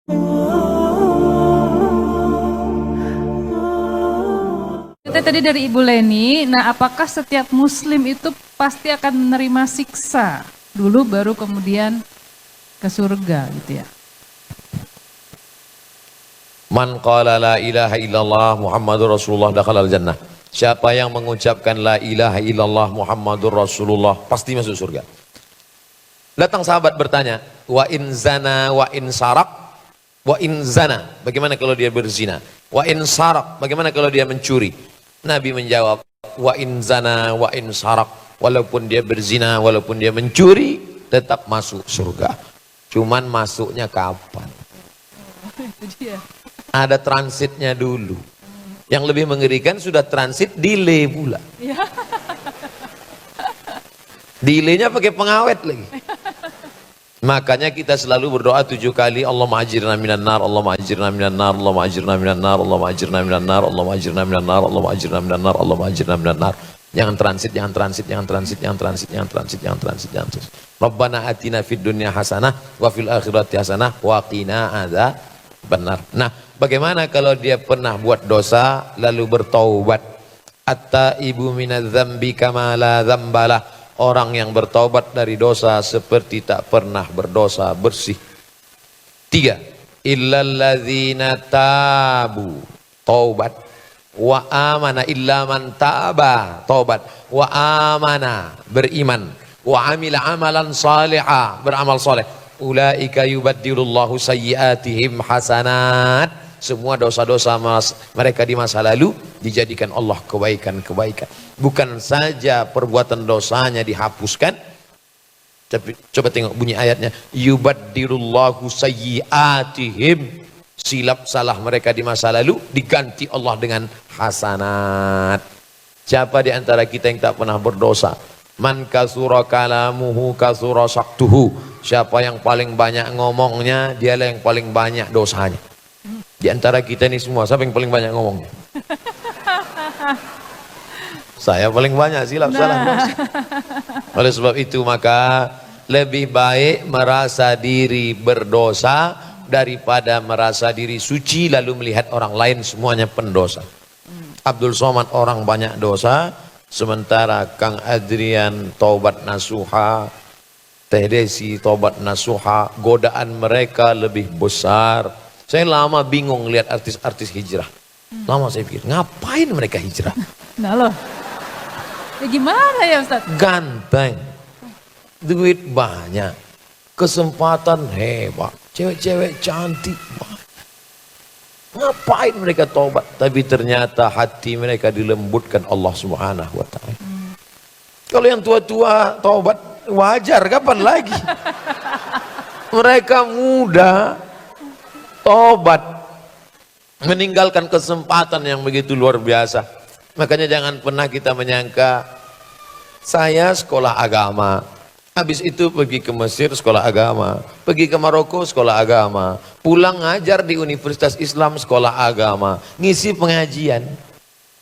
Kita tadi dari Ibu Leni, nah apakah setiap muslim itu pasti akan menerima siksa dulu baru kemudian ke surga gitu ya? Man qala la ilaha illallah Muhammadur Rasulullah dakhalal jannah. Siapa yang mengucapkan la ilaha illallah Muhammadur Rasulullah pasti masuk surga. Datang sahabat bertanya, wa in zana wa in sarak, wa in zana, bagaimana kalau dia berzina? Wa in sarak, bagaimana kalau dia mencuri? Nabi menjawab, wa in zana wa in sarak, walaupun dia berzina, walaupun dia mencuri, tetap masuk surga. Cuman masuknya kapan? Itu dia. Ada transitnya dulu. Yang lebih mengerikan sudah transit delay pula. Ya. Delaynya pakai pengawet lagi. Makanya kita selalu berdoa 7 kali, Allahumma ajirna minan nar, Allahumma ajirna minan nar, Allahumma ajirna minan nar, Allahumma ajirna minan nar, Allahumma ajirna minan nar, Allahumma ajirna minan nar, Allahumma ajirna minan nar. Jangan transit, jangan transit, jangan transit, jangan transit, jangan transit, jangan transit, jangan transit. Rabbana atina fid dunya hasanah wa fil akhirati hasanah wa qina adzabannar. Nah, bagaimana kalau dia pernah buat dosa lalu bertaubat? At-taibu minadz dzambi kama la dzambalah. Orang yang bertaubat dari dosa seperti tak pernah berdosa, bersih. 3. Illalladzina tabu, taubat. Wa amana, illa man taba, taubat. Wa amana, beriman. Wa amila amalan salihah, beramal soleh. Ulaika yubaddilullahu sayyiatihim hasanat. Semua dosa-dosa mereka di masa lalu dijadikan Allah kebaikan-kebaikan. Bukan saja perbuatan dosanya dihapuskan, tapi coba tengok bunyi ayatnya, yubaddilullahu sayyiatihim, silap salah mereka di masa lalu diganti Allah dengan hasanat. Siapa di antara kita yang tak pernah berdosa? Man kasura kalamuhu kasura saktuhu. Siapa yang paling banyak ngomongnya, dialah yang paling banyak dosanya. Di antara kita ini semua, siapa yang paling banyak ngomongnya? Saya paling banyak silap salah. Oleh sebab itu maka lebih baik merasa diri berdosa daripada merasa diri suci lalu melihat orang lain semuanya pendosa. Abdul Somad orang banyak dosa, sementara Kang Adrian taubat nasuha, Teh Desi taubat nasuha, godaan mereka lebih besar. Saya lama bingung lihat artis-artis hijrah. Lama saya pikir, ngapain mereka hijrah? Nah loh, ya gimana ya Ustaz? Ganteng, duit banyak, kesempatan hebat, cewek-cewek cantik banyak. Ngapain mereka taubat? Tapi ternyata hati mereka dilembutkan Allah Subhanahu wa ta'ala. Kalau yang tua-tua taubat wajar, kapan lagi? Mereka muda tobat, meninggalkan kesempatan yang begitu luar biasa. Makanya jangan pernah kita menyangka saya sekolah agama, habis itu pergi ke Mesir sekolah agama, pergi ke Maroko sekolah agama, pulang ngajar di Universitas Islam sekolah agama, ngisi pengajian.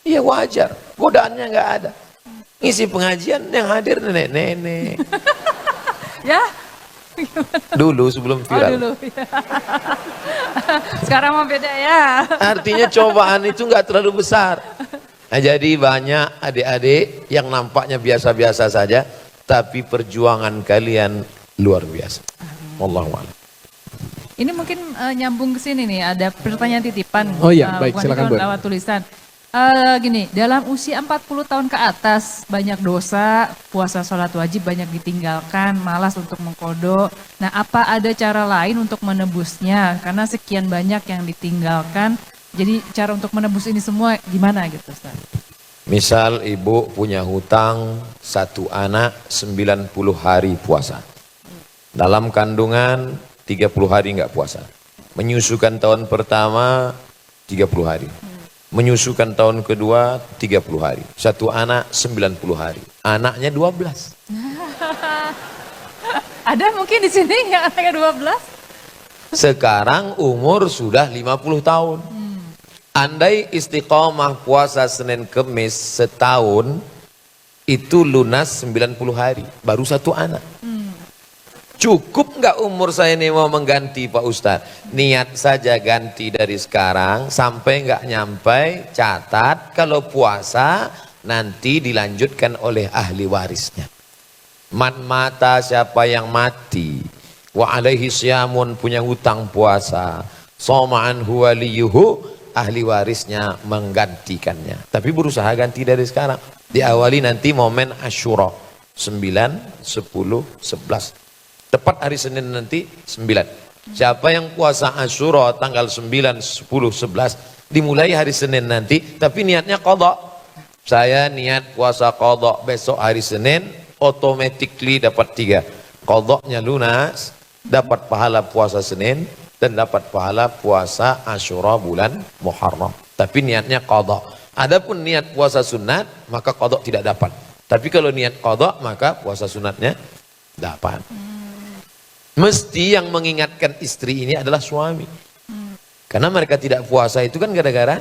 Iya wajar, godaannya nggak ada. Ngisi pengajian yang hadir nenek-nenek. Ya. Dulu sebelum viral. Oh, dulu. Sekarang mah beda ya. Artinya cobaan itu nggak terlalu besar. Nah, jadi banyak adik-adik yang nampaknya biasa-biasa saja, tapi perjuangan kalian luar biasa. Wallahu a'lam. Ini mungkin nyambung ke sini nih, ada pertanyaan titipan. Oh iya, baik, silakan Bu. Lewat tulisan. Gini, dalam usia 40 tahun ke atas banyak dosa, puasa sholat wajib banyak ditinggalkan, malas untuk mengkodok. Nah, apa ada cara lain untuk menebusnya? Karena sekian banyak yang ditinggalkan, jadi cara untuk menebus ini semua gimana gitu Ustaz? Misal ibu punya hutang 1 anak 90 hari puasa. Dalam kandungan 30 hari nggak puasa. Menyusukan tahun pertama 30 hari. Menyusukan tahun kedua 30 hari. 1 anak 90 hari. Anaknya 12. Ada mungkin di sini yang anaknya 12? Sekarang umur sudah 50 tahun. Andai istiqomah puasa Senin Kemis setahun, itu lunas 90 hari. Baru 1 anak. Cukup Enggak, umur saya ini mau mengganti Pak Ustadz. Niat saja ganti dari sekarang sampai enggak nyampai, catat kalau puasa nanti dilanjutkan oleh ahli warisnya. Man mata, siapa yang mati, wa alaihi syamun, punya hutang puasa, soma'an huwa liyuhu, ahli warisnya menggantikannya. Tapi berusaha ganti dari sekarang. Diawali nanti momen Asyura 9, 10, 11. Tepat hari Senin nanti 9. Siapa yang puasa Asyura tanggal 9, 10, 11 dimulai hari Senin nanti, tapi niatnya qadha. Saya niat puasa qadha besok hari Senin, automatically dapat 3. Qadhanya lunas, dapat pahala puasa Senin dan dapat pahala puasa Asyura bulan Muharram. Tapi niatnya qadha. Adapun niat puasa sunat maka qadha tidak dapat. Tapi kalau niat qadha maka puasa sunatnya dapat. Mesti yang mengingatkan istri ini adalah suami. Karena mereka tidak puasa itu kan gara-gara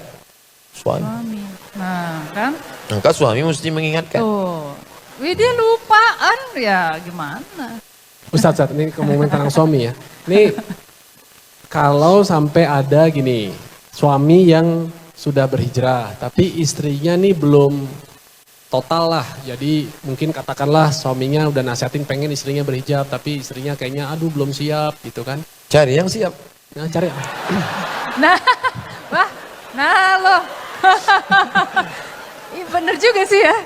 suami. Nah, kan? Maka suami mesti mengingatkan. Tuh. Wih, dia lupaan ya gimana? Ustaz, ini ngomongin tentang suami ya. Ini kalau sampai ada gini, suami yang sudah berhijrah, tapi istrinya nih belum total lah. Jadi mungkin katakanlah suaminya udah nasihatin pengen istrinya berhijab, tapi istrinya kayaknya aduh belum siap gitu kan. Cari yang siap. Nah, cari. Nah, wah, nah loh. Ih, bener juga sih ya.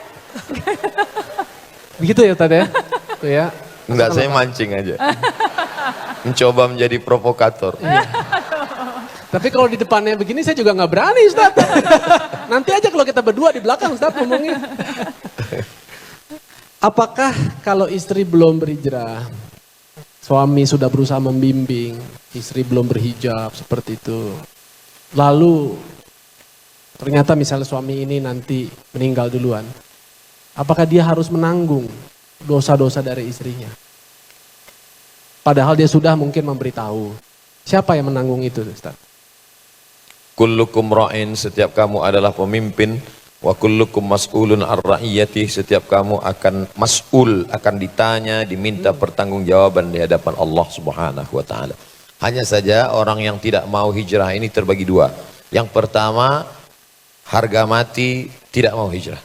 Begitu ya Ustaz ya? Tuh ya. Enggak, saya mancing aja. Mencoba menjadi provokator. Iya. Tapi kalau di depannya begini saya juga nggak berani Ustaz. Nanti aja kalau kita berdua di belakang Ustaz ngomongin. Apakah kalau istri belum berhijrah, suami sudah berusaha membimbing, istri belum berhijab seperti itu. Lalu ternyata misalnya suami ini nanti meninggal duluan. Apakah dia harus menanggung dosa-dosa dari istrinya? Padahal dia sudah mungkin memberitahu. Siapa yang menanggung itu Ustaz? Kullukum ra'in, setiap kamu adalah pemimpin, wa kullukum mas'ulun ar-ra'iyati, setiap kamu akan mas'ul, akan ditanya, diminta pertanggungjawaban di hadapan Allah Subhanahu wa taala. Hanya saja orang yang tidak mau hijrah ini terbagi dua. Yang pertama, harga mati tidak mau hijrah.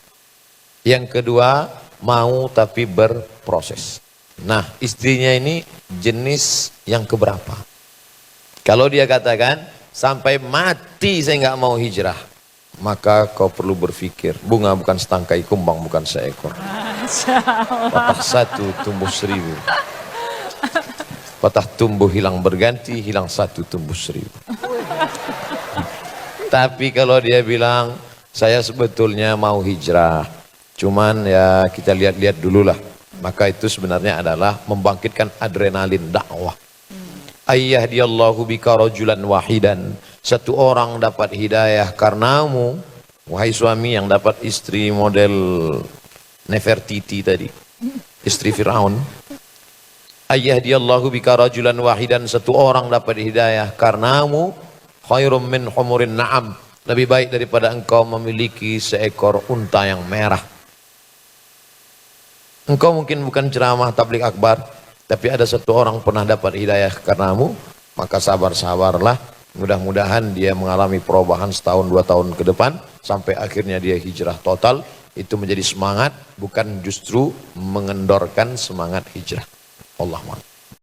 Yang kedua, mau tapi berproses. Nah, istrinya ini jenis yang keberapa? Kalau dia katakan sampai mati saya nggak mau hijrah, maka kau perlu berpikir, bunga bukan setangkai, kumbang bukan seekor. Patah satu tumbuh 1000. Patah tumbuh hilang berganti, hilang satu tumbuh 1000. Tapi kalau dia bilang saya sebetulnya mau hijrah, cuman ya kita lihat-lihat dulu lah, maka itu sebenarnya adalah membangkitkan adrenalin dakwah. Ayyahdiyallahu bika rajulan wahidan, satu orang dapat hidayah karenamu, wahai suami yang dapat istri model Nefertiti tadi, istri Firaun. Ayyahdiyallahu bika rajulan wahidan, satu orang dapat hidayah karenamu, khairum min humurin na'am, lebih baik daripada engkau memiliki seekor unta yang merah. Engkau mungkin bukan ceramah tablik akbar, tapi ada satu orang pernah dapat hidayah karenamu, maka sabar-sabarlah. Mudah-mudahan dia mengalami perubahan setahun 2 tahun ke depan, sampai akhirnya dia hijrah total. Itu menjadi semangat, bukan justru mengendorkan semangat hijrah. Allahumma.